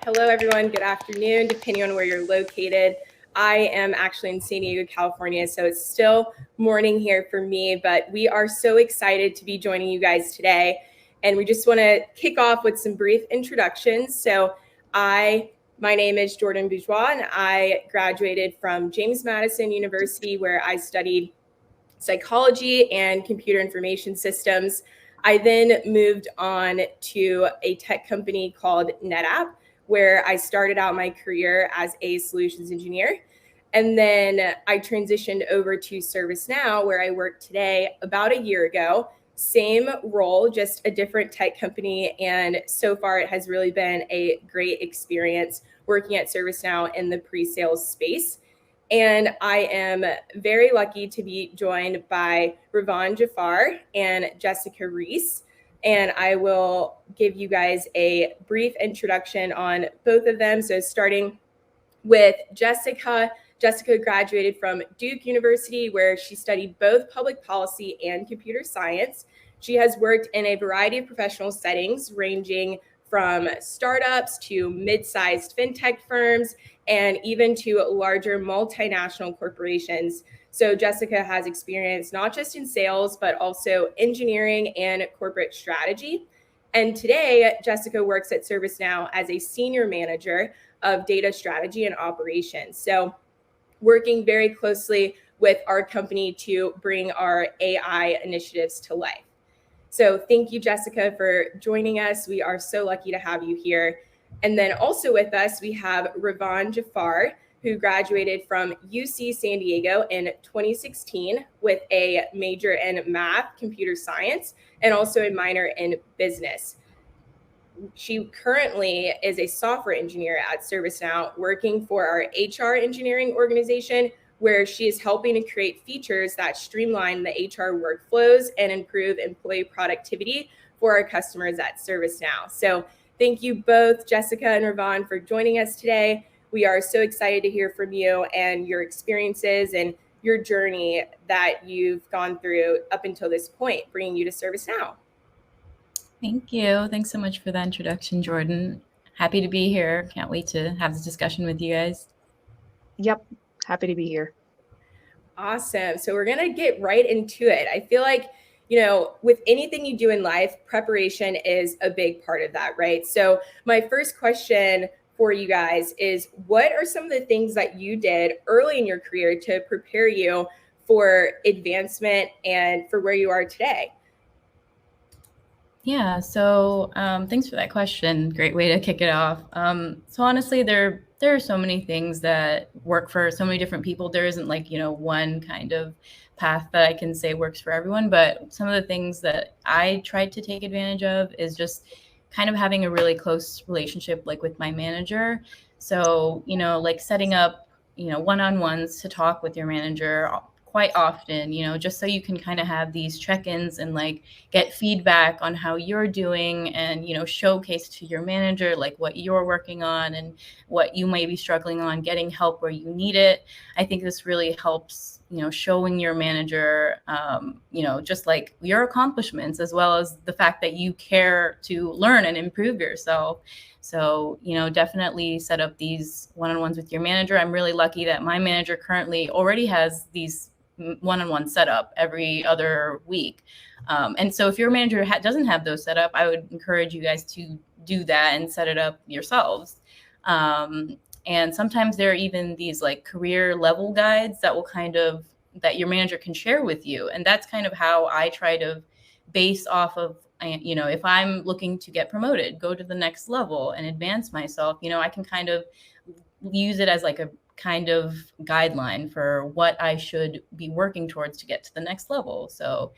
Hello, everyone. Good afternoon, depending on where you're located. I am actually in San Diego, California, so it's still morning here for me, but we are so excited to be joining you guys today. And we just want to kick off with some brief introductions. So my name is Jordan Bourgeois, and I graduated from James Madison University, where I studied psychology and computer information systems. I then moved on to a tech company called NetApp, where I started out my career as a solutions engineer. And then I transitioned over to ServiceNow, where I work today about a year ago. Same role, just a different tech company. And so far, it has really been a great experience working at ServiceNow in the pre-sales space. And I am very lucky to be joined by Ravon Jafar and Jessica Reese. And I will give you guys a brief introduction on both of them. So starting with Jessica. Jessica graduated from Duke University, where she studied both public policy and computer science. She has worked in a variety of professional settings, ranging from startups to mid-sized fintech firms and even to larger multinational corporations. So Jessica has experience not just in sales, but also engineering and corporate strategy. And today, Jessica works at ServiceNow as a senior manager of data strategy and operations. So working very closely with our company to bring our AI initiatives to life. So thank you, Jessica, for joining us. We are so lucky to have you here. And then also with us, we have Ravon Jafar, who graduated from UC San Diego in 2016 with a major in math, computer science, and also a minor in business. She currently is a software engineer at ServiceNow, working for our HR engineering organization, where she is helping to create features that streamline the HR workflows and improve employee productivity for our customers at ServiceNow. So thank you both, Jessica and Ravon, for joining us today. We are so excited to hear from you and your experiences and your journey that you've gone through up until this point, bringing you to ServiceNow. Thank you. Thanks so much for that introduction, Jordan. Happy to be here. Can't wait to have this discussion with you guys. Yep. Happy to be here. Awesome. So we're going to get right into it. I feel like, with anything you do in life, preparation is a big part of that, right? So my first question for you guys is, what are some of the things that you did early in your career to prepare you for advancement and for where you are today? Yeah, so thanks for that question. Great way to kick it off. So honestly, there are so many things that work for so many different people. There isn't one kind of path that I can say works for everyone. But some of the things that I tried to take advantage of is just kind of having a really close relationship with my manager. So, setting up, one-on-ones to talk with your manager quite often, just so you can kind of have these check-ins and get feedback on how you're doing and, showcase to your manager what you're working on and what you may be struggling on, getting help where you need it. I think this really helps, showing your manager, just your accomplishments, as well as the fact that you care to learn and improve yourself. So, definitely set up these one-on-ones with your manager. I'm really lucky that my manager currently already has these one-on-one set up every other week. And so if your manager doesn't have those set up, I would encourage you guys to do that and set it up yourselves. And sometimes there are even these career level guides that will that your manager can share with you. And that's kind of how I try to base off of, if I'm looking to get promoted, go to the next level and advance myself, I can kind of use it as a kind of guideline for what I should be working towards to get to the next level. So,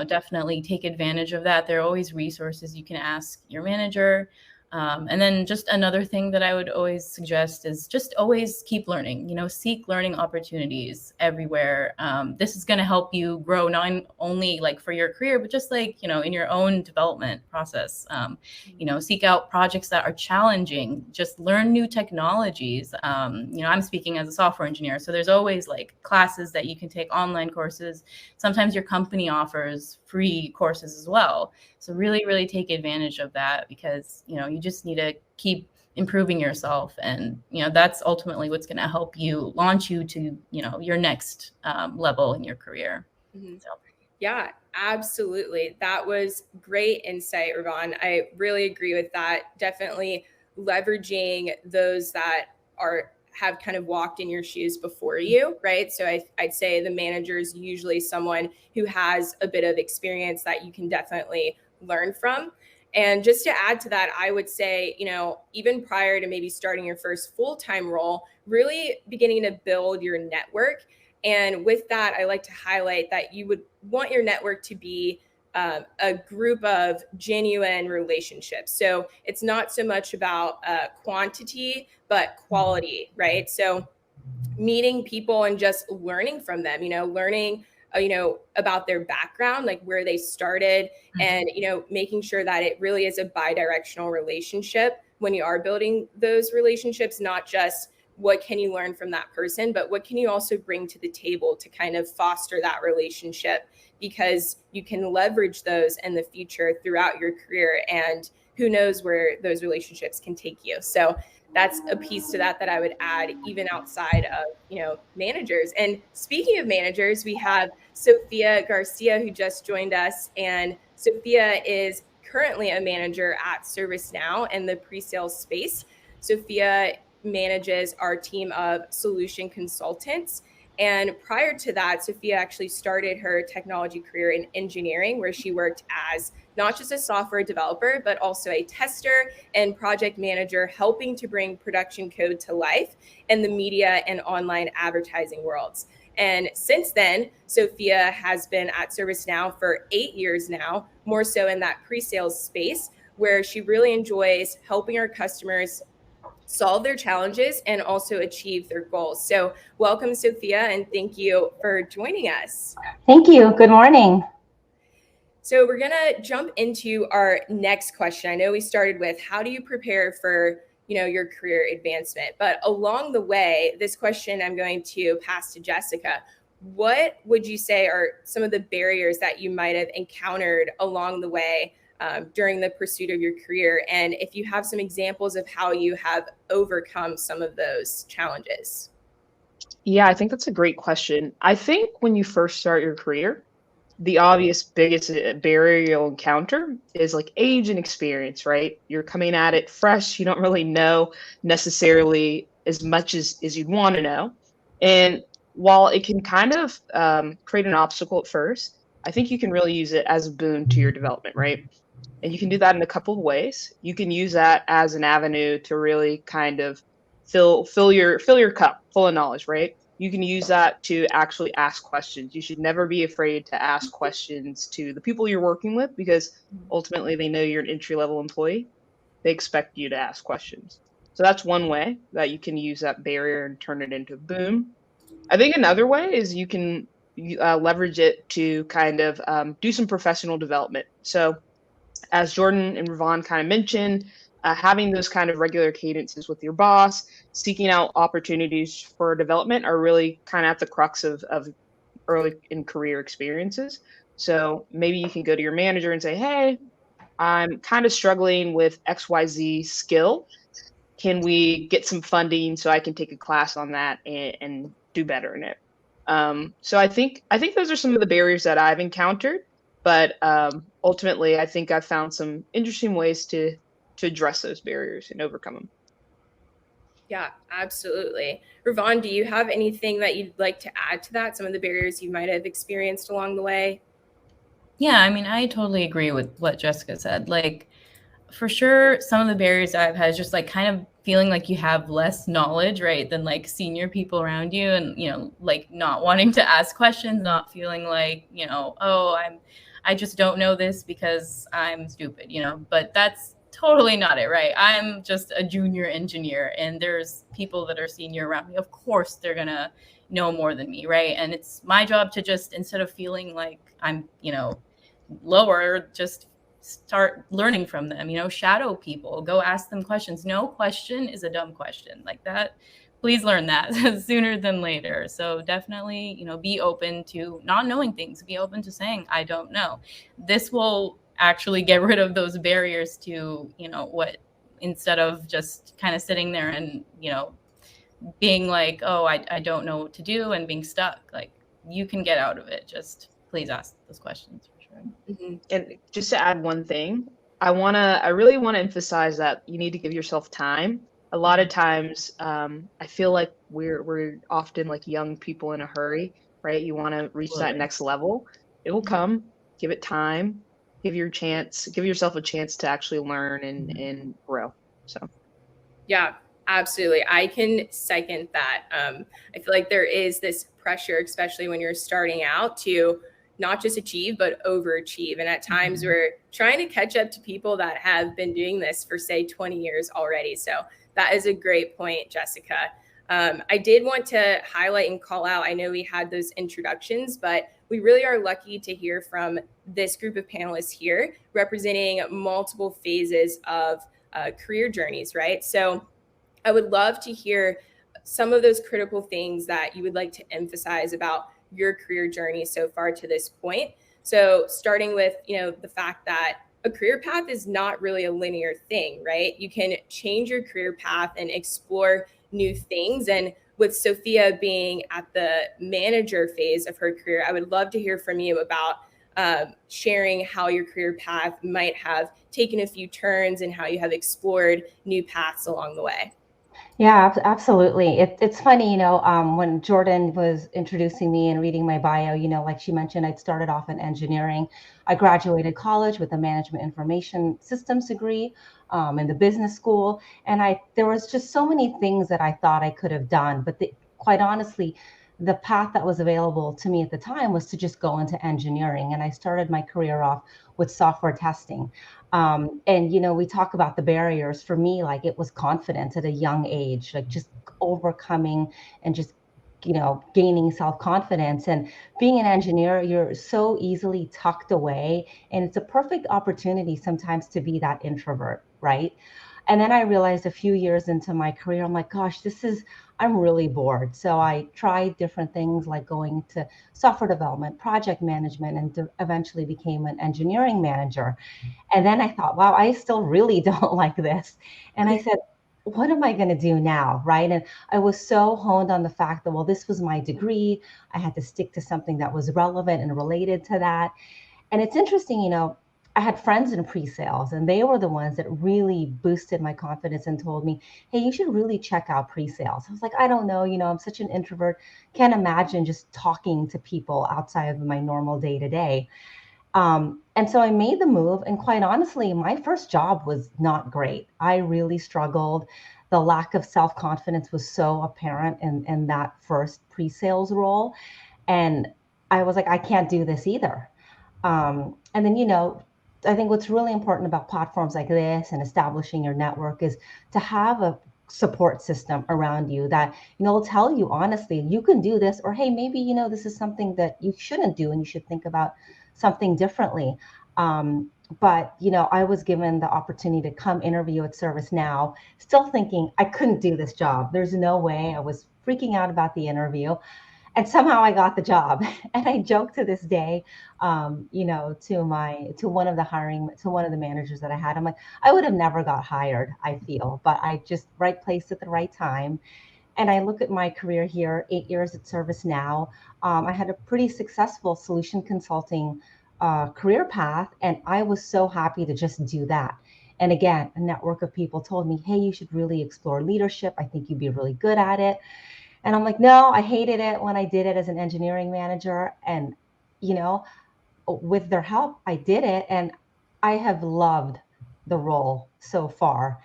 definitely take advantage of that. There are always resources you can ask your manager. And then just another thing that I would always suggest is just always keep learning, seek learning opportunities everywhere. This is going to help you grow not only for your career, but just in your own development process. Seek out projects that are challenging, just learn new technologies. I'm speaking as a software engineer, so there's always classes that you can take, online courses. Sometimes your company offers free courses as well. So really, really take advantage of that, because, you just need to keep improving yourself. And, that's ultimately what's going to help you launch you to, your next level in your career. Mm-hmm. So. Yeah, absolutely. That was great insight, Ravon. I really agree with that. Definitely leveraging those that have kind of walked in your shoes before you, right? So I'd say the manager is usually someone who has a bit of experience that you can definitely learn from. And just to add to that, I would say, even prior to maybe starting your first full-time role, really beginning to build your network. And with that, I like to highlight that you would want your network to be a group of genuine relationships. So it's not so much about quantity, but quality, right? So meeting people and just learning from them, learning about their background, like where they started, and making sure that it really is a bi-directional relationship when you are building those relationships, not just what can you learn from that person, but what can you also bring to the table to kind of foster that relationship, because you can leverage those in the future throughout your career, and who knows where those relationships can take you. So that's a piece to that I would add, even outside of managers. And speaking of managers, we have Sophia Garcia, who just joined us, and Sophia is currently a manager at ServiceNow in the pre-sales space. Sophia manages our team of solution consultants. And prior to that, Sophia actually started her technology career in engineering, where she worked as not just a software developer, but also a tester and project manager, helping to bring production code to life in the media and online advertising worlds. And since then, Sophia has been at ServiceNow for 8 years now, more so in that pre-sales space, where she really enjoys helping our customers solve their challenges and also achieve their goals. So welcome, Sophia, and thank you for joining us. Thank you. Good morning. So we're going to jump into our next question. I know we started with how do you prepare for, your career advancement? But along the way, this question I'm going to pass to Jessica. What would you say are some of the barriers that you might have encountered along the way during the pursuit of your career? And if you have some examples of how you have overcome some of those challenges. Yeah, I think that's a great question. I think when you first start your career, the obvious biggest barrier you'll encounter is like age and experience, right? You're coming at it fresh. You don't really know necessarily as much as you'd want to know. And while it can kind of create an obstacle at first, I think you can really use it as a boon to your development, right? And you can do that in a couple of ways. You can use that as an avenue to really kind of fill your cup full of knowledge, right? You can use that to actually ask questions. You should never be afraid to ask questions to the people you're working with, because ultimately they know you're an entry level employee. They expect you to ask questions. So that's one way that you can use that barrier and turn it into a boom. I think another way is you can leverage it to kind of do some professional development. So as Jordan and Ravon kind of mentioned, having those kind of regular cadences with your boss, seeking out opportunities for development are really kind of at the crux of early in career experiences. So maybe you can go to your manager and say, hey, I'm kind of struggling with XYZ skill. Can we get some funding so I can take a class on that and do better in it? So I think those are some of the barriers that I've encountered, but ultimately I think I've found some interesting ways to address those barriers and overcome them. Yeah, absolutely. Ravon, do you have anything that you'd like to add to that? Some of the barriers you might have experienced along the way? Yeah, I mean, I totally agree with what Jessica said. Like, for sure, some of the barriers I've had is just like kind of feeling like you have less knowledge, right, than like senior people around you, and like not wanting to ask questions, not feeling like oh, I just don't know this because I'm stupid, But that's totally not it, right? I'm just a junior engineer, and there's people that are senior around me. Of course, they're gonna know more than me, right? And it's my job to just, instead of feeling like I'm lower, just start learning from them, shadow people, go ask them questions. No question is a dumb question. Like that, please learn that sooner than later. So definitely, be open to not knowing things, be open to saying, I don't know. This will actually get rid of those barriers to, what instead of just kind of sitting there and, being like, oh, I don't know what to do and being stuck. Like, you can get out of it. Just please ask those questions for sure. Mm-hmm. And just to add one thing, I really want to emphasize that you need to give yourself time. A lot of times, I feel like we're often like young people in a hurry, right? You want to reach that Absolutely. next level. It will come. Give it time. Give yourself a chance to actually learn and grow. So Yeah, absolutely. I can second that. I feel like there is this pressure, especially when you're starting out, to not just achieve, but overachieve. And at times we're trying to catch up to people that have been doing this for, say, 20 years already. So that is a great point, Jessica. I did want to highlight and call out, I know we had those introductions, but we really are lucky to hear from this group of panelists here representing multiple phases of career journeys, right? So I would love to hear some of those critical things that you would like to emphasize about your career journey so far to this point. So starting with, the fact that a career path is not really a linear thing, right? You can change your career path and explore new things. And with Sophia being at the manager phase of her career, I would love to hear from you about sharing how your career path might have taken a few turns and how you have explored new paths along the way. Yeah, absolutely. It's funny, when Jordan was introducing me and reading my bio, like she mentioned, I'd started off in engineering. I graduated college with a management information systems degree in the business school. And there was just so many things that I thought I could have done. But quite honestly, the path that was available to me at the time was to just go into engineering. And I started my career off with software testing. And we talk about the barriers. For me, like, it was confidence at a young age, like just overcoming and just gaining self-confidence. And being an engineer, you're so easily tucked away, and it's a perfect opportunity sometimes to be that introvert, right? And then I realized a few years into my career, I'm like, gosh, I'm really bored. So I tried different things, like going to software development, project management, and eventually became an engineering manager. And then I thought, wow, I still really don't like this. And I said, what am I going to do now? Right. And I was so honed on the fact that, well, this was my degree. I had to stick to something that was relevant and related to that. And it's interesting, I had friends in pre-sales, and they were the ones that really boosted my confidence and told me, hey, you should really check out pre-sales. I was like, I don't know, I'm such an introvert. Can't imagine just talking to people outside of my normal day to day. And so I made the move. And quite honestly, my first job was not great. I really struggled. The lack of self-confidence was so apparent in that first pre-sales role. And I was like, I can't do this either. And then, I think what's really important about platforms like this and establishing your network is to have a support system around you that, will tell you honestly, you can do this, or, hey, maybe, this is something that you shouldn't do and you should think about something differently. But, I was given the opportunity to come interview at ServiceNow, still thinking I couldn't do this job. There's no way. I was freaking out about the interview. And somehow I got the job. And I joke to this day, to one of the managers that I had. I'm like, I would have never got hired, I feel, but I just right place at the right time. And I look at my career here, 8 years at ServiceNow. I had a pretty successful solution consulting career path, and I was so happy to just do that. And again, a network of people told me, hey, you should really explore leadership. I think you'd be really good at it. And I'm like, no, I hated it when I did it as an engineering manager. And, with their help, I did it. And I have loved the role so far.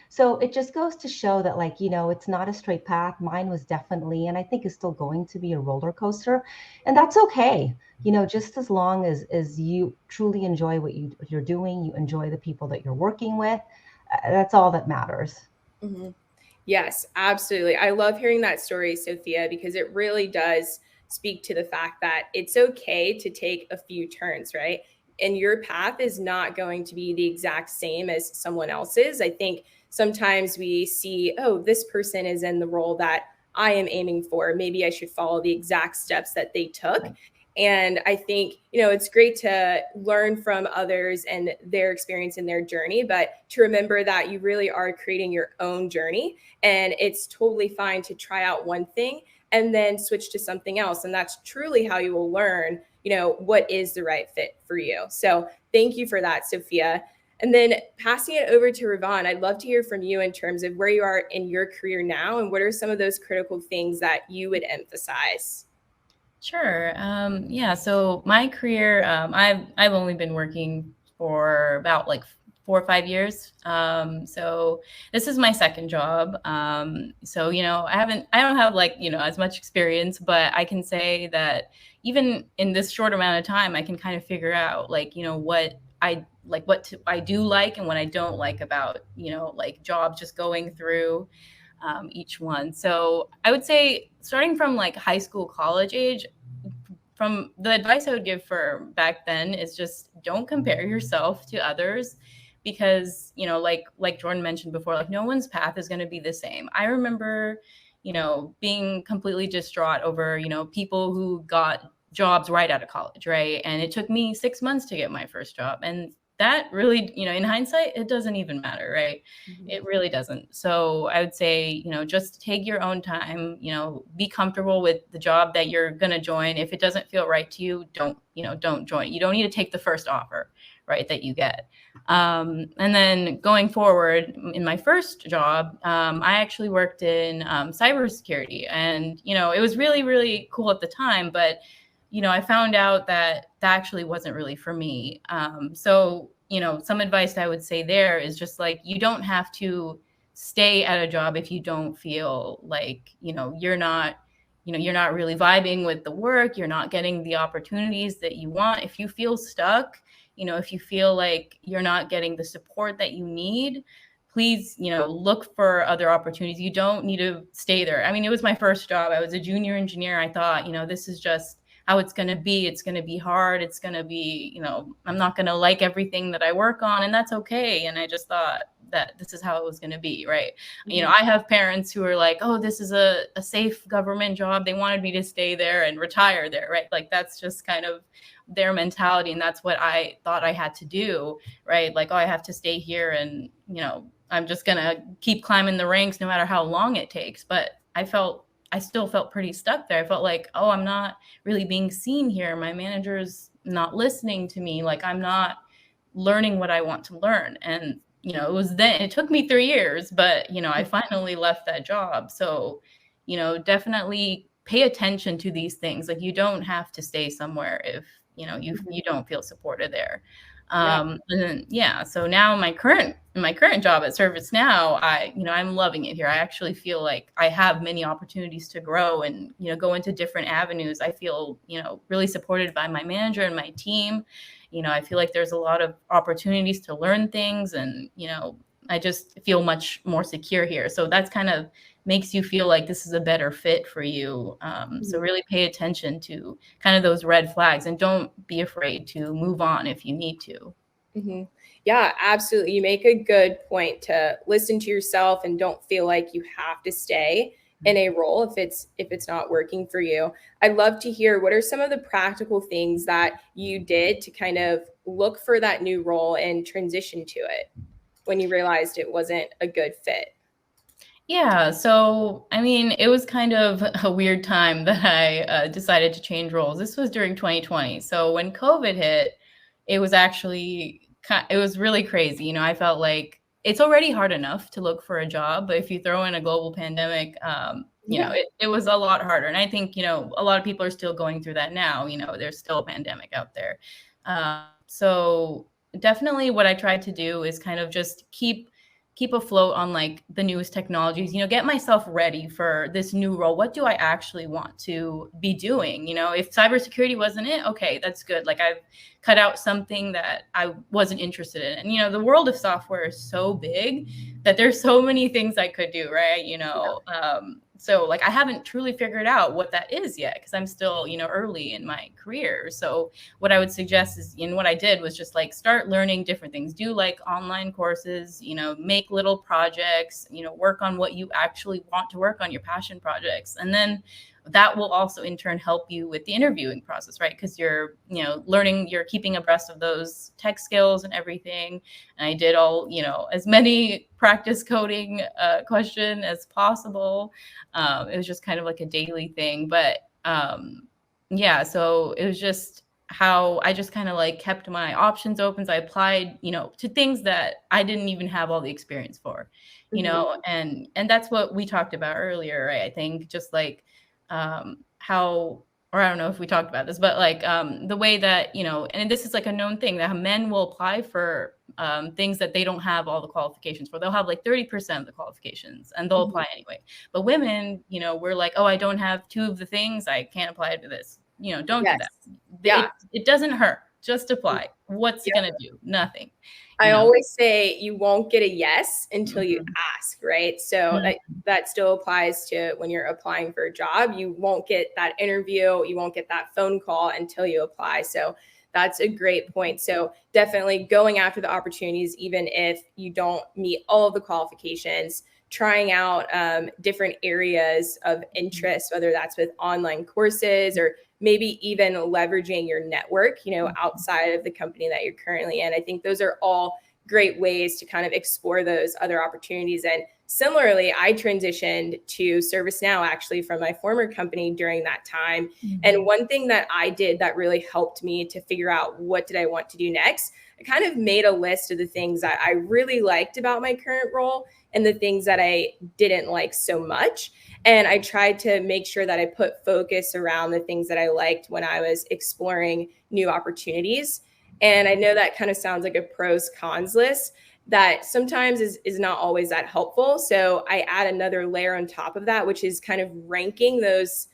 So it just goes to show that, like, it's not a straight path. Mine was definitely, and I think is still going to be, a roller coaster. And that's okay. Just as long as you truly enjoy what you're doing, you enjoy the people that you're working with, that's all that matters. Mm-hmm. Yes, absolutely. I love hearing that story, Sophia, because it really does speak to the fact that it's okay to take a few turns, right? And your path is not going to be the exact same as someone else's. I think sometimes we see, oh, this person is in the role that I am aiming for. Maybe I should follow the exact steps that they took. And I think, it's great to learn from others and their experience and their journey, but to remember that you really are creating your own journey. And it's totally fine to try out one thing and then switch to something else. And that's truly how you will learn, what is the right fit for you. So thank you for that, Sophia. And then passing it over to Ravon, I'd love to hear from you in terms of where you are in your career now and what are some of those critical things that you would emphasize? Sure. Yeah. So my career, I've only been working for about like 4 or 5 years. So this is my second job. So I don't have like as much experience, but I can say that even in this short amount of time, I can kind of figure out like what I like, I do like and what I don't like about like jobs just going through each one. So I would say starting from like high school, college age, from the advice I would give for back then is just don't compare yourself to others because, like Jordan mentioned before, like no one's path is going to be the same. I remember, being completely distraught over, people who got jobs right out of college, right? And it took me 6 months to get my first job. And that really, in hindsight, it doesn't even matter, right? Mm-hmm. It really does't. So I would say, just take your own time, be comfortable with the job that you're going to join. If it doesn't feel right to you, don't join. You don't need to take the first offer, right, that you get. And then going forward in my first job, I actually worked in cybersecurity, and, it was really, really cool at the time, but I found out that that actually wasn't really for me. So, some advice I would say there is just like, you don't have to stay at a job if you don't feel like, you're not really vibing with the work, you're not getting the opportunities that you want. If you feel stuck, if you feel like you're not getting the support that you need, please, look for other opportunities. You don't need to stay there. I mean, it was my first job. I was a junior engineer. I thought, this is just how it's going to be. It's going to be hard. It's going to be, I'm not going to like everything that I work on, and that's okay. And I just thought that this is how it was going to be. Right. Mm-hmm. I have parents who are like, oh, this is a safe government job. They wanted me to stay there and retire there. Right. Like that's just kind of their mentality. And that's what I thought I had to do. Right. Like, oh, I have to stay here and, I'm just going to keep climbing the ranks no matter how long it takes. But I still felt pretty stuck there. I felt like, oh, I'm not really being seen here. My manager's not listening to me. Like I'm not learning what I want to learn. And, it took me 3 years, but, I finally left that job. So, definitely pay attention to these things. Like you don't have to stay somewhere if, you don't feel supported there. And then, so now my current job at ServiceNow, I'm loving it here. I actually feel like I have many opportunities to grow and, go into different avenues. I feel, really supported by my manager and my team. I feel like there's a lot of opportunities to learn things and, I just feel much more secure here. So that's kind of makes you feel like this is a better fit for you. So really pay attention to kind of those red flags and don't be afraid to move on if you need to. Mm-hmm. Yeah, absolutely. You make a good point to listen to yourself and don't feel like you have to stay in a role if it's not working for you. I'd love to hear what are some of the practical things that you did to kind of look for that new role and transition to it when you realized it wasn't a good fit. Yeah, so I mean, it was kind of a weird time that I decided to change roles. This was during 2020. So when COVID hit, it was actually it was really crazy. I felt like it's already hard enough to look for a job, but if you throw in a global pandemic, it was a lot harder. And I think, a lot of people are still going through that now. There's still a pandemic out there. So definitely what I tried to do is kind of just keep afloat on like the newest technologies, get myself ready for this new role. What do I actually want to be doing? If cybersecurity wasn't it, okay, that's good. Like I've cut out something that I wasn't interested in. And, the world of software is so big that there's so many things I could do, right? So like I haven't truly figured out what that is yet because I'm still, early in my career. So what I would suggest is, what I did was just like start learning different things, do like online courses, make little projects, work on what you actually want to work on, your passion projects. And then that will also in turn help you with the interviewing process, right? Because you're, learning, you're keeping abreast of those tech skills and everything. And I did all, as many practice coding question as possible. It was just kind of like a daily thing. But yeah, so it was just how I just kind of like kept my options open. So I applied, to things that I didn't even have all the experience for, and that's what we talked about earlier, right? I think just like how, or I don't know if we talked about this, but like the way that, and this is like a known thing that men will apply for things that they don't have all the qualifications for. They'll have like 30% of the qualifications and they'll apply anyway. But women, we're like, oh, I don't have 2 of the things, I can't apply to this. Don't do that. Yeah. It doesn't hurt. Just apply. What's it going to do? Nothing. I always say you won't get a yes until you ask, right? So that still applies to when you're applying for a job. You won't get that interview, you won't get that phone call until you apply. So that's a great point. So definitely going after the opportunities, even if you don't meet all of the qualifications, trying out different areas of interest, whether that's with online courses or maybe even leveraging your network, outside of the company that you're currently in. I think those are all great ways to kind of explore those other opportunities. And similarly, I transitioned to ServiceNow actually from my former company during that time. And one thing that I did that really helped me to figure out what did I want to do next, I kind of made a list of the things that I really liked about my current role and the things that I didn't like so much. And I tried to make sure that I put focus around the things that I liked when I was exploring new opportunities. And I know that kind of sounds like a pros cons list that sometimes is not always that helpful. So I add another layer on top of that, which is kind of ranking those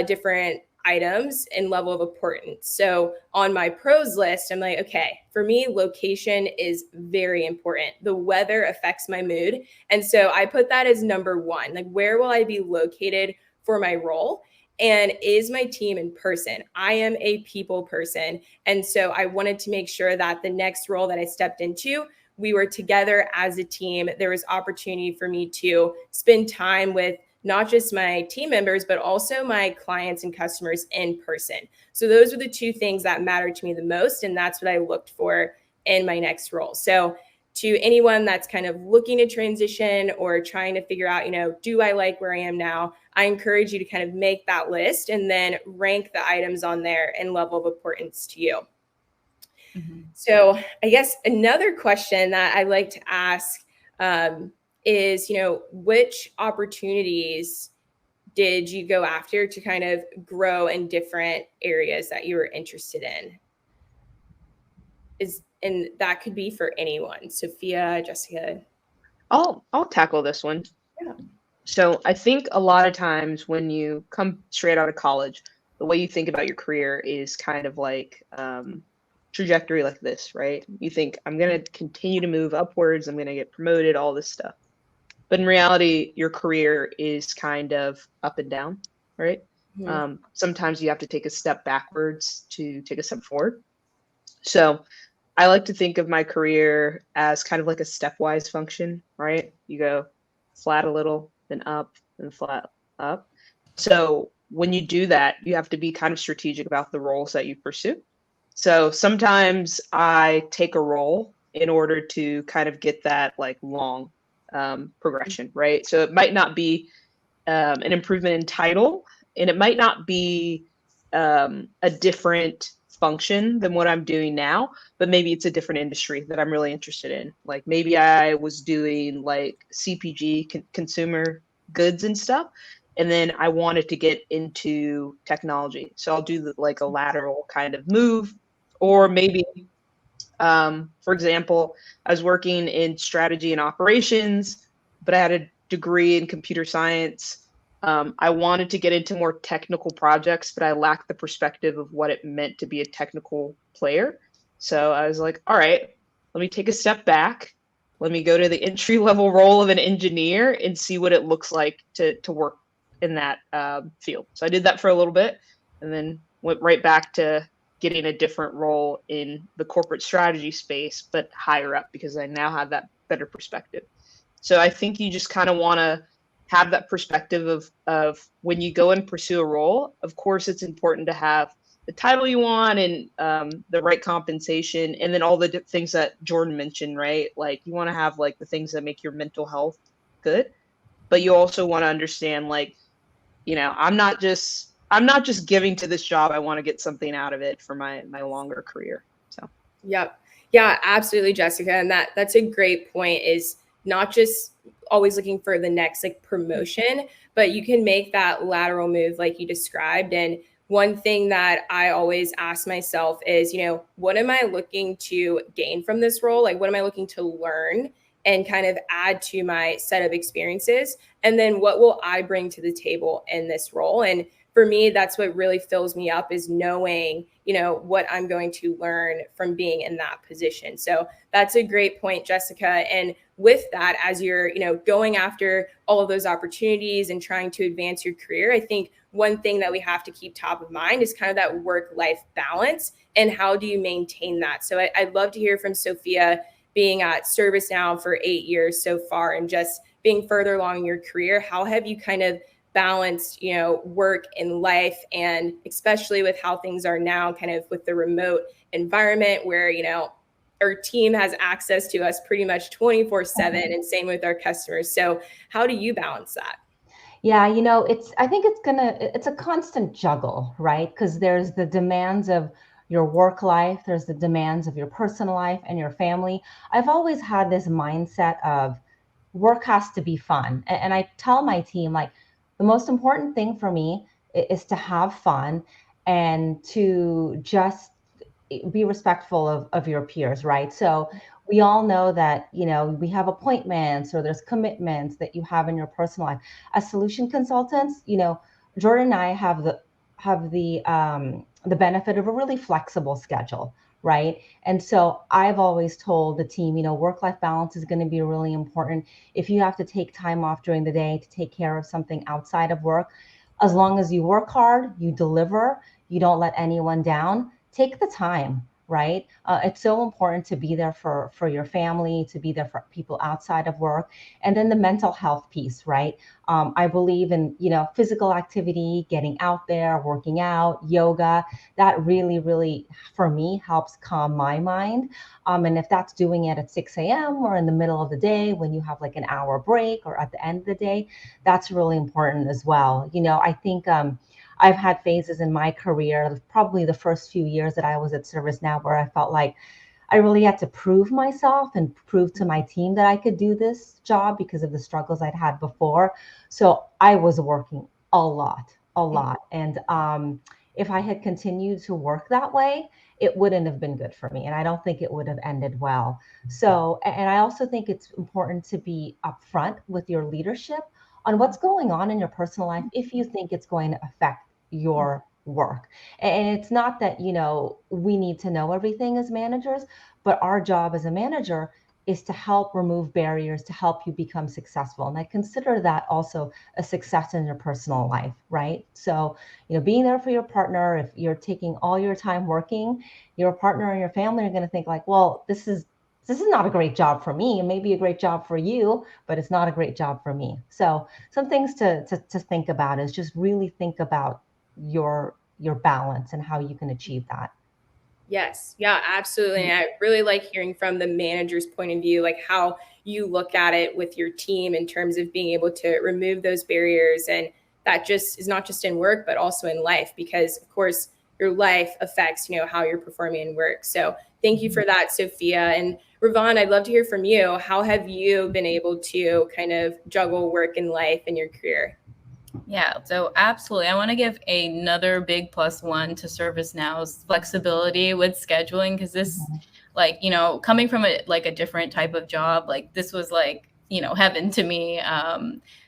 different items in level of importance. So on my pros list, I'm like, okay, for me, location is very important. The weather affects my mood. And so I put that as number 1. Like, where will I be located for my role? And is my team in person? I am a people person. And so I wanted to make sure that the next role that I stepped into, we were together as a team. There was opportunity for me to spend time with not just my team members, but also my clients and customers in person. So those were the 2 things that mattered to me the most. And that's what I looked for in my next role. So to anyone that's kind of looking to transition or trying to figure out, do I like where I am now? I encourage you to kind of make that list and then rank the items on there in level of importance to you. So I guess another question that I like to ask is, which opportunities did you go after to kind of grow in different areas that you were interested in? And that could be for anyone. Sophia, Jessica. I'll tackle this one. Yeah. So I think a lot of times when you come straight out of college, the way you think about your career is kind of like trajectory like this, right? You think, I'm going to continue to move upwards, I'm going to get promoted, all this stuff. But in reality, your career is kind of up and down, right? Sometimes you have to take a step backwards to take a step forward. So I like to think of my career as kind of like a stepwise function, right? You go flat a little, then up, then flat up. So when you do that, you have to be kind of strategic about the roles that you pursue. So sometimes I take a role in order to kind of get that like long progression, right? So it might not be an improvement in title, and it might not be a different function than what I'm doing now, but maybe it's a different industry that I'm really interested in. Like maybe I was doing like CPG, consumer goods and stuff, and then I wanted to get into technology. So I'll do like a lateral kind of move, or maybe for example, I was working in strategy and operations, but I had a degree in computer science. I wanted to get into more technical projects, but I lacked the perspective of what it meant to be a technical player. So I was like, all right, let me take a step back. Let me go to the entry level role of an engineer and see what it looks like to work in that field. So I did that for a little bit and then went right back to getting a different role in the corporate strategy space, but higher up because I now have that better perspective. So I think you just kind of want to have that perspective of when you go and pursue a role, of course, it's important to have the title you want and the right compensation, and then all the things that Jordan mentioned, right? Like you want to have like the things that make your mental health good, but you also want to understand like, I'm not just giving to this job. I want to get something out of it for my longer career. So Yep. Yeah, absolutely, Jessica. And that's a great point, is not just always looking for the next like promotion, but you can make that lateral move like you described. And one thing that I always ask myself is, what am I looking to gain from this role? Like, what am I looking to learn and kind of add to my set of experiences? And then what will I bring to the table in this role? And for me, that's what really fills me up, is knowing, what I'm going to learn from being in that position. So that's a great point, Jessica. And with that, as you're, going after all of those opportunities and trying to advance your career, I think one thing that we have to keep top of mind is kind of that work-life balance, and how do you maintain that? So I'd love to hear from Sophia, being at ServiceNow for 8 years so far and just being further along in your career. How have you kind of balanced, work and life, and especially with how things are now, kind of with the remote environment where, our team has access to us pretty much 24/7, and same with our customers. So how do you balance that? Yeah, I think it's a constant juggle, right? Because there's the demands of your work life, there's the demands of your personal life and your family. I've always had this mindset of work has to be fun. And I tell my team, like, the most important thing for me is to have fun and to just be respectful of your peers, right? So we all know that, we have appointments or there's commitments that you have in your personal life. As solution consultants, Jordan and I have the benefit of a really flexible schedule, right? And so I've always told the team, work-life balance is going to be really important. If you have to take time off during the day to take care of something outside of work, as long as you work hard, you deliver, you don't let anyone down, take the time, right? It's so important to be there for your family, to be there for people outside of work. And then the mental health piece, right? I believe in, physical activity, getting out there, working out, yoga. That really, really, for me, helps calm my mind. And if that's doing it at 6 a.m. or in the middle of the day when you have like an hour break, or at the end of the day, that's really important as well. I think I've had phases in my career, probably the first few years that I was at ServiceNow, where I felt like I really had to prove myself and prove to my team that I could do this job because of the struggles I'd had before. So I was working a lot, a lot. And if I had continued to work that way, it wouldn't have been good for me. And I don't think it would have ended well. So, and I also think it's important to be upfront with your leadership on what's going on in your personal life if you think it's going to affect your work. And it's not that, we need to know everything as managers, but our job as a manager is to help remove barriers, to help you become successful. And I consider that also a success in your personal life, right? So, being there for your partner, if you're taking all your time working, your partner and your family are going to think like, well, this is not a great job for me. It may be a great job for you, but it's not a great job for me. So some things to think about is just really think about your balance and how you can achieve that. Yes. Yeah, absolutely. And I really like hearing from the manager's point of view, like how you look at it with your team in terms of being able to remove those barriers. And that just is not just in work, but also in life, because of course your life affects, how you're performing in work. So thank you for that, Sophia. And Ravon, I'd love to hear from you. How have you been able to kind of juggle work and life in your career? Yeah, so absolutely. I want to give another big plus one to ServiceNow's flexibility with scheduling, because this, like, coming from a different type of job, like this was like, heaven to me.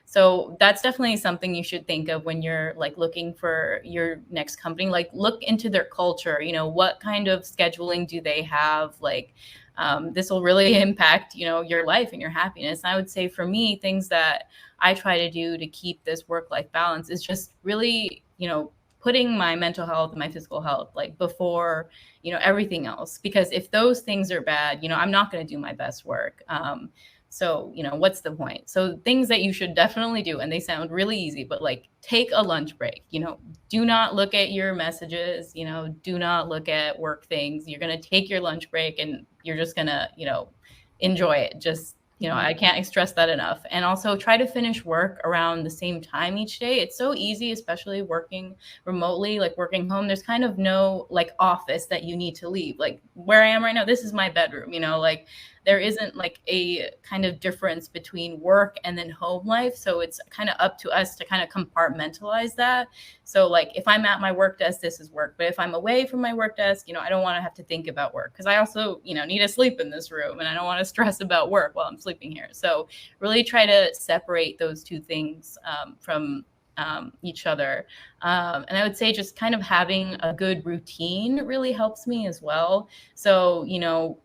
So that's definitely something you should think of when you're like looking for your next company. Like look into their culture, what kind of scheduling do they have? Like this will really impact, your life and your happiness. And I would say for me, things that I try to do to keep this work-life balance is just really, putting my mental health and my physical health like before, everything else. Because if those things are bad, I'm not going to do my best work. So, what's the point? So things that you should definitely do, and they sound really easy, but like take a lunch break, do not look at your messages, do not look at work things. You're going to take your lunch break and you're just going to, enjoy it. Just, I can't stress that enough. And also try to finish work around the same time each day. It's so easy, especially working remotely, like working home. There's kind of no like office that you need to leave. Like where I am right now, this is my bedroom, like there isn't like a kind of difference between work and then home life. So it's kind of up to us to kind of compartmentalize that. So like if I'm at my work desk, this is work. But if I'm away from my work desk, I don't want to have to think about work because I also, need to sleep in this room and I don't want to stress about work while I'm sleeping here. So really try to separate those two things from each other. And I would say just kind of having a good routine really helps me as well. So,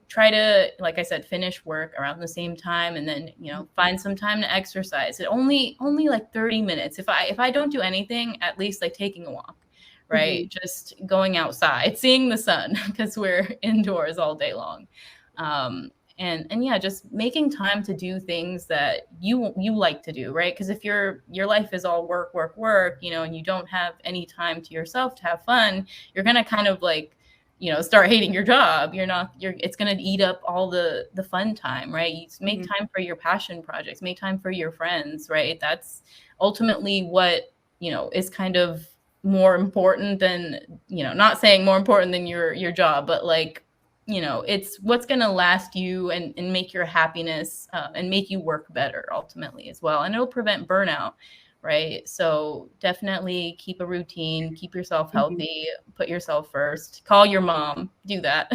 try to, like I said, finish work around the same time and then, find some time to exercise. It only like 30 minutes. If I don't do anything, at least like taking a walk, right? Just going outside, seeing the sun because we're indoors all day long. And yeah, just making time to do things that you like to do, right? Because if your life is all work, and you don't have any time to yourself to have fun, you're gonna kind of like, start hating your job. It's gonna eat up all the fun time, right? You make time for your passion projects, make time for your friends, right? That's ultimately what, is kind of more important than, not saying more important than your job, but like, it's what's going to last you and make your happiness and make you work better ultimately as well. And it'll prevent burnout, right? So definitely keep a routine, keep yourself healthy, put yourself first, call your mom, do that.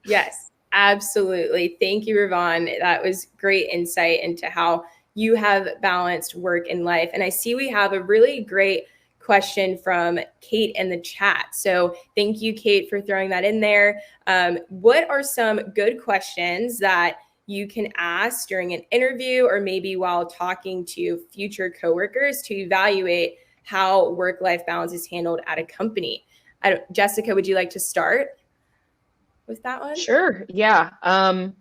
Yes, absolutely. Thank you, Ravon. That was great insight into how you have balanced work and life. And I see we have a really great question from Kate in the chat. So thank you, Kate, for throwing that in there. What are some good questions that you can ask during an interview or maybe while talking to future coworkers to evaluate how work-life balance is handled at a company? Jessica, would you like to start with that one? Sure. Yeah. I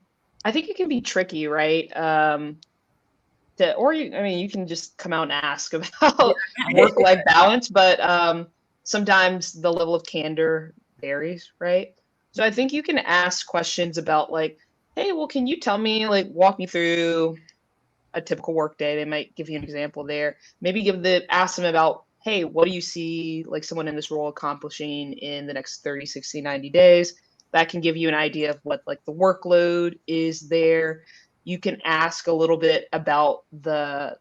think it can be tricky, right? You can just come out and ask about work-life balance, but sometimes the level of candor varies, right? So I think you can ask questions about like, hey, well, can you tell me, like, walk me through a typical work day? They might give you an example there. Maybe ask them about, hey, what do you see like someone in this role accomplishing in the next 30, 60, 90 days? That can give you an idea of what like the workload is there. You can ask a little bit about the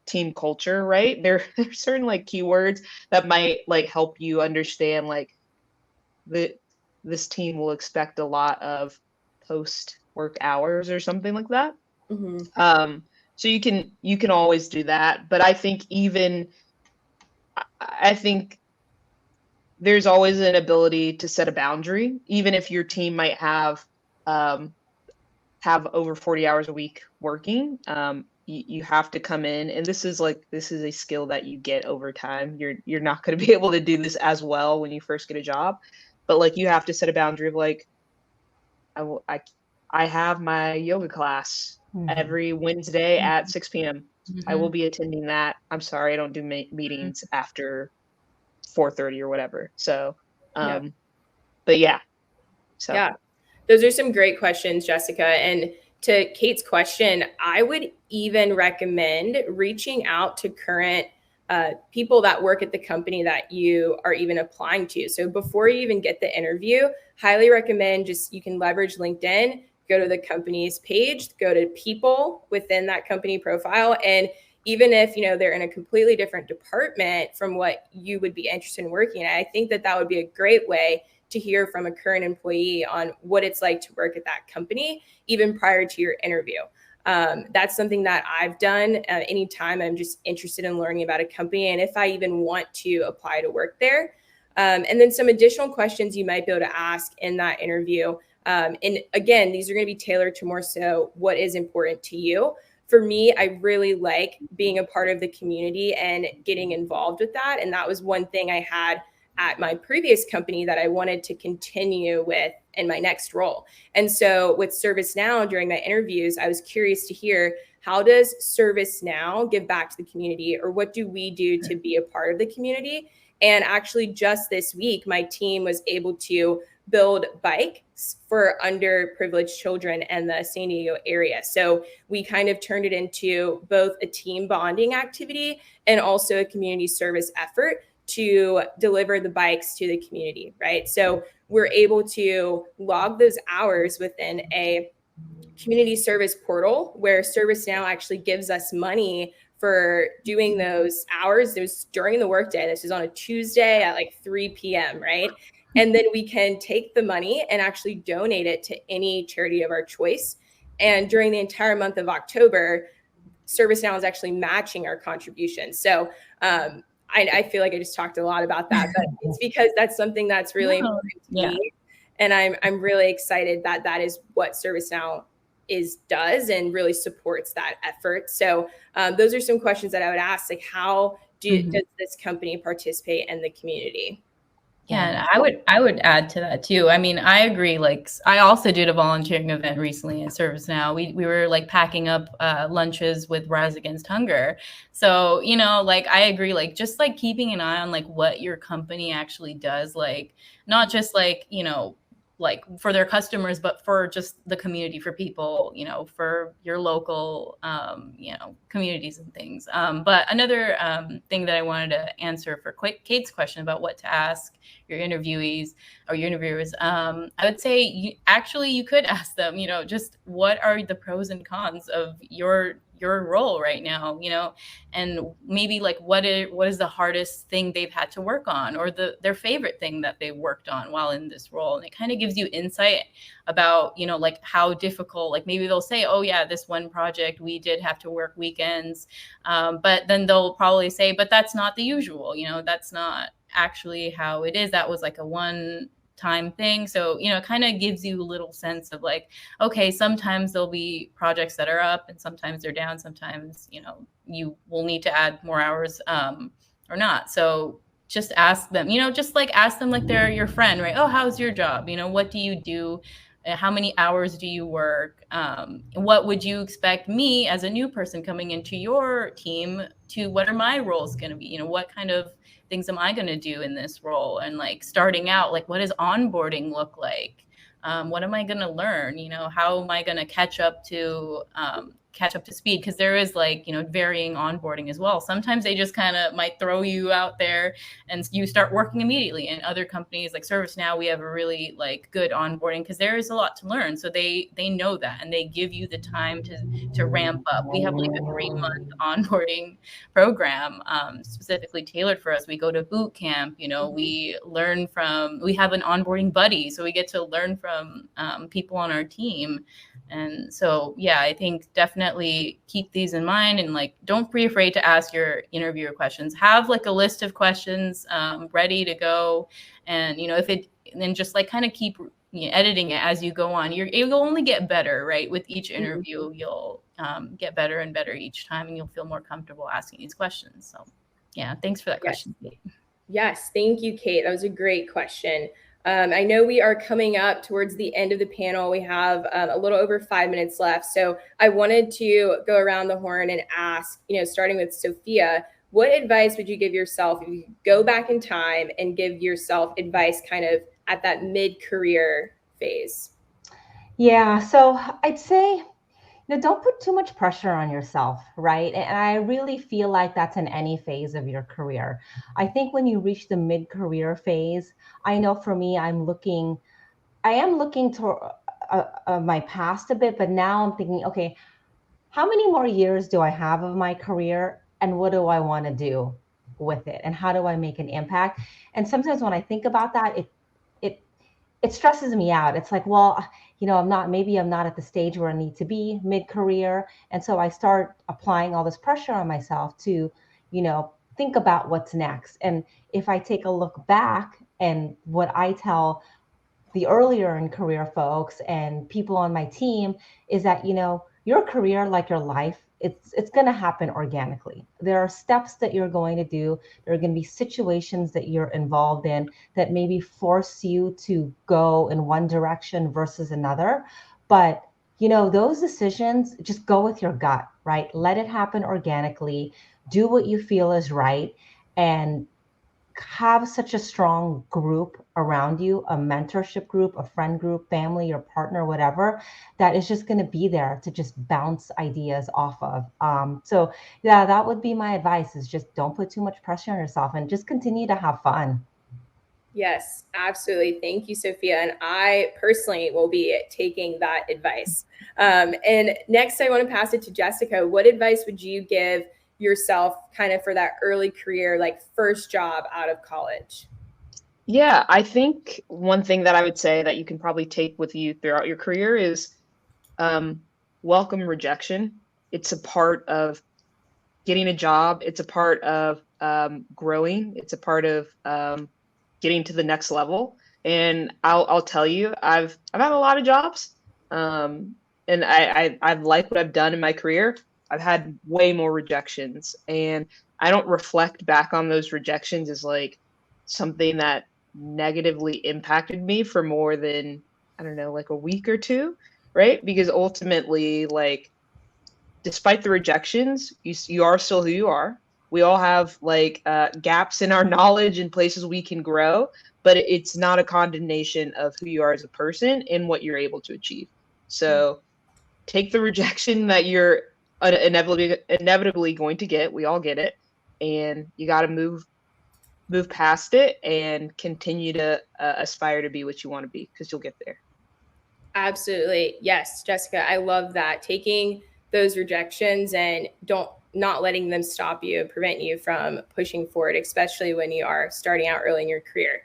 team culture, right? There's certain like keywords that might like help you understand like this team will expect a lot of post work hours or something like that. So you can always do that, but I think there's always an ability to set a boundary, even if your team might have over 40 hours a week working. You have to come in, and this is a skill that you get over time. You're not going to be able to do this as well when you first get a job, but like you have to set a boundary of like, I have my yoga class every Wednesday at 6 p.m. I will be attending that. I'm sorry, I don't do meetings after 4:30 or whatever. So, but yeah. So yeah, those are some great questions, Jessica. And to Kate's question, I would even recommend reaching out to current people that work at the company that you are even applying to. So before you even get the interview, highly recommend you can leverage LinkedIn, go to the company's page, go to people within that company profile. And even if, they're in a completely different department from what you would be interested in working at, I think that would be a great way to hear from a current employee on what it's like to work at that company, even prior to your interview. That's something that I've done anytime I'm just interested in learning about a company and if I even want to apply to work there. And then some additional questions you might be able to ask in that interview. And again, these are going to be tailored to more so what is important to you. For me, I really like being a part of the community and getting involved with that. And that was one thing I had at my previous company that I wanted to continue with in my next role. And so with ServiceNow, during my interviews, I was curious to hear, how does ServiceNow give back to the community, or what do we do to be a part of the community? And actually just this week, my team was able to build bikes for underprivileged children in the San Diego area. So we kind of turned it into both a team bonding activity and also a community service effort to deliver the bikes to the community, right? So we're able to log those hours within a community service portal where ServiceNow actually gives us money for doing those hours. Those during the workday. This is on a Tuesday at like 3 p.m., right? And then we can take the money and actually donate it to any charity of our choice. And during the entire month of October, ServiceNow is actually matching our contributions. So I feel like I just talked a lot about that, but it's because that's something that's really important to me. And I'm really excited that that is what ServiceNow does and really supports that effort. So those are some questions that I would ask, like how does this company participate in the community? Yeah, and I would add to that too. I mean, I agree. Like, I also did a volunteering event recently at ServiceNow. We were like packing up lunches with Rise Against Hunger. So, you know, like I agree. Like, just like keeping an eye on like what your company actually does, like not just like, you know, like for their customers, but for just the community, for people, you know, for your local, you know, communities and things. But another thing that I wanted to answer for Kate's question about what to ask your interviewees or your interviewers, I would say you could ask them, you know, just what are the pros and cons of your role right now, you know, and maybe like what is the hardest thing they've had to work on, or their favorite thing that they worked on while in this role. And it kind of gives you insight about, you know, like how difficult, like maybe they'll say, oh yeah, this one project we did have to work weekends, but then they'll probably say, but that's not the usual, you know, that's not actually how it is. That was like a one-time thing. So, you know, it kind of gives you a little sense of like, okay, sometimes there'll be projects that are up and sometimes they're down. Sometimes, you know, you will need to add more hours or not. So just ask them, you know, just like ask them like they're your friend, right? Oh, how's your job? You know, what do you do? How many hours do you work? What would you expect me as a new person coming into your team to, what are my roles going to be? You know, what kind of things am I going to do in this role? And like starting out, like what does onboarding look like? What am I going to learn? You know, how am I going to catch up to speed? Because there is like, you know, varying onboarding as well. Sometimes they just kind of might throw you out there and you start working immediately. And other companies like ServiceNow, we have a really like good onboarding because there is a lot to learn. So they know that, and they give you the time to ramp up. We have like a 3-month onboarding program specifically tailored for us. We go to boot camp, you know, we have an onboarding buddy. So we get to learn from people on our team. And so, yeah, I think definitely keep these in mind, and like, don't be afraid to ask your interviewer questions. Have like a list of questions ready to go. And, you know, then just like kind of keep editing it as you go on. You'll only get better, right? With each interview, you'll get better and better each time, and you'll feel more comfortable asking these questions. So yeah, thanks for that question, Kate. Yes, thank you, Kate. That was a great question. I know we are coming up towards the end of the panel. We have a little over 5 minutes left. So I wanted to go around the horn and ask, you know, starting with Sophia, what advice would you give yourself if you go back in time and give yourself advice kind of at that mid-career phase? Yeah, so I'd say, don't put too much pressure on yourself, right? And I really feel like that's in any phase of your career. I think when you reach the mid-career phase, I know for me, I am looking to my past a bit, but now I'm thinking, okay, how many more years do I have of my career, and what do I want to do with it, and how do I make an impact? And sometimes when I think about that, it it stresses me out. It's like, well, I'm not at the stage where I need to be mid-career. And so I start applying all this pressure on myself to, think about what's next. And if I take a look back, and what I tell the earlier in career folks and people on my team is that, your career, like your life, it's going to happen organically. There are steps that you're going to do. There are going to be situations that you're involved in that maybe force you to go in one direction versus another. But those decisions, just go with your gut, right? Let it happen organically. Do what you feel is right, and have such a strong group around you, a mentorship group, a friend group, family, your partner, whatever, that is just going to be there to just bounce ideas off of. So yeah, that would be my advice, is just don't put too much pressure on yourself and just continue to have fun. Yes, absolutely. Thank you, Sophia. And I personally will be taking that advice. And next, I want to pass it to Jessica. What advice would you give yourself kind of for that early career, like first job out of college? Yeah, I think one thing that I would say that you can probably take with you throughout your career is um, welcome rejection. It's a part of getting a job. It's a part of growing. It's a part of getting to the next level. And I'll tell you, I've had a lot of jobs, and I've liked what I've done in my career. I've had way more rejections, and I don't reflect back on those rejections as like something that negatively impacted me for more than, I don't know, like a week or two, right? Because ultimately, like, despite the rejections, you are still who you are. We all have like gaps in our knowledge and places we can grow, but it's not a condemnation of who you are as a person and what you're able to achieve. So take the rejection that you're inevitably going to get. We all get it, and you got to move past it and continue to aspire to be what you want to be, because you'll get there. Absolutely. Yes, Jessica, I love that. Taking those rejections and not letting them stop you, prevent you from pushing forward, especially when you are starting out early in your career.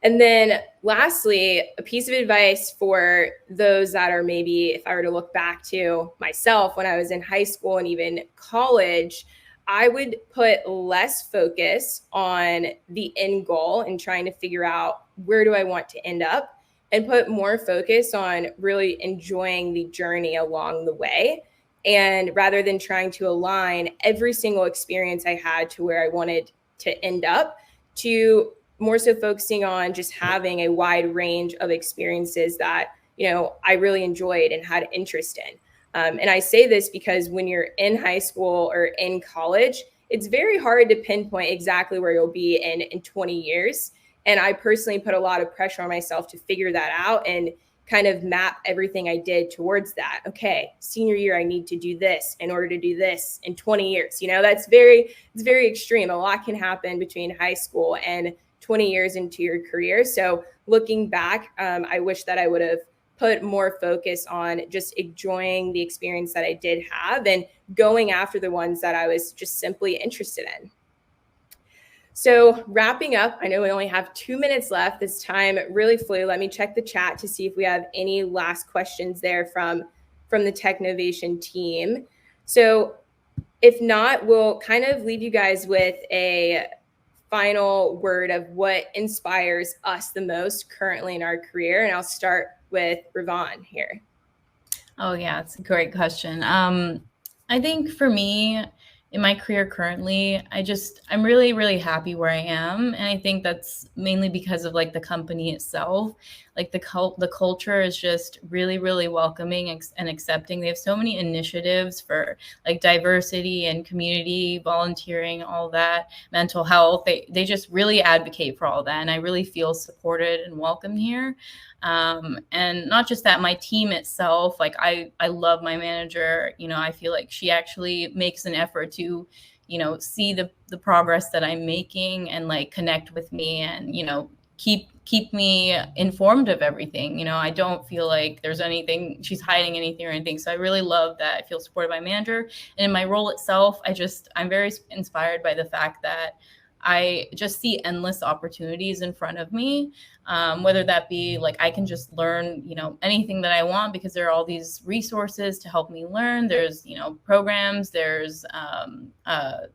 And then lastly, a piece of advice for those that are maybe, if I were to look back to myself when I was in high school and even college, I would put less focus on the end goal and trying to figure out where do I want to end up, and put more focus on really enjoying the journey along the way. And rather than trying to align every single experience I had to where I wanted to end up, to more so focusing on just having a wide range of experiences that I really enjoyed and had interest in. And I say this because when you're in high school or in college, it's very hard to pinpoint exactly where you'll be in 20 years. And I personally put a lot of pressure on myself to figure that out and kind of map everything I did towards that. Okay, senior year, I need to do this in order to do this in 20 years. It's very extreme. A lot can happen between high school and 20 years into your career. So looking back, I wish that I would have put more focus on just enjoying the experience that I did have and going after the ones that I was just simply interested in. So wrapping up, I know we only have 2 minutes left. This time really flew. Let me check the chat to see if we have any last questions there from the Technovation team. So if not, we'll kind of leave you guys with a final word of what inspires us the most currently in our career. And I'll start with Ravon here. Oh yeah, it's a great question. I think for me, in my career currently, I'm really, really happy where I am. And I think that's mainly because of like the company itself. Like the culture is just really, really welcoming and accepting. They have so many initiatives for like diversity and community volunteering, all that, mental health. They just really advocate for all that. And I really feel supported and welcome here. And not just that, my team itself, like I love my manager. I feel like she actually makes an effort to, see the progress that I'm making and like connect with me and, keep me informed of everything. I don't feel like there's anything, she's hiding anything or anything. So I really love that I feel supported by my manager. And in my role itself, I'm very inspired by the fact that I just see endless opportunities in front of me, whether that be like I can just learn, anything that I want because there are all these resources to help me learn. There's, programs, there's,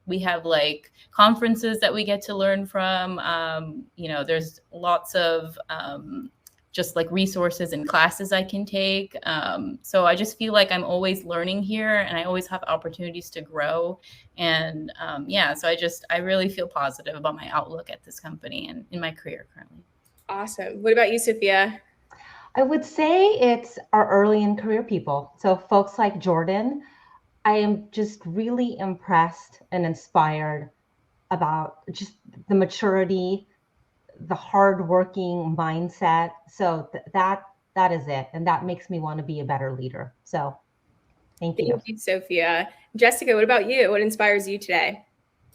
we have like conferences that we get to learn from, there's lots of just like resources and classes I can take. So I just feel like I'm always learning here, and I always have opportunities to grow. And so I really feel positive about my outlook at this company and in my career currently. Awesome. What about you, Sophia? I would say it's our early in career people. So folks like Jordan, I am just really impressed and inspired about just the maturity, the hardworking mindset. So that is it, and that makes me want to be a better leader. So thank you. Thank you, Sophia. Jessica, what about you? What inspires you today?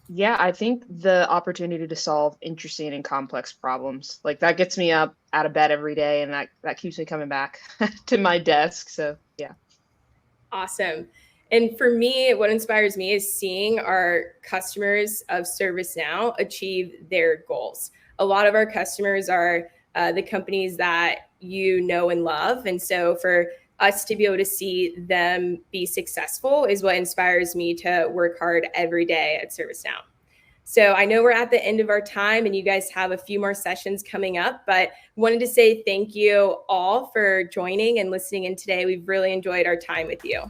Yeah, I think the opportunity to solve interesting and complex problems, like that gets me up out of bed every day, and that keeps me coming back to my desk. So yeah. Awesome. And for me, what inspires me is seeing our customers of ServiceNow achieve their goals. A lot of our customers are the companies that you know and love. And so for us to be able to see them be successful is what inspires me to work hard every day at ServiceNow. So I know we're at the end of our time and you guys have a few more sessions coming up, but wanted to say thank you all for joining and listening in today. We've really enjoyed our time with you.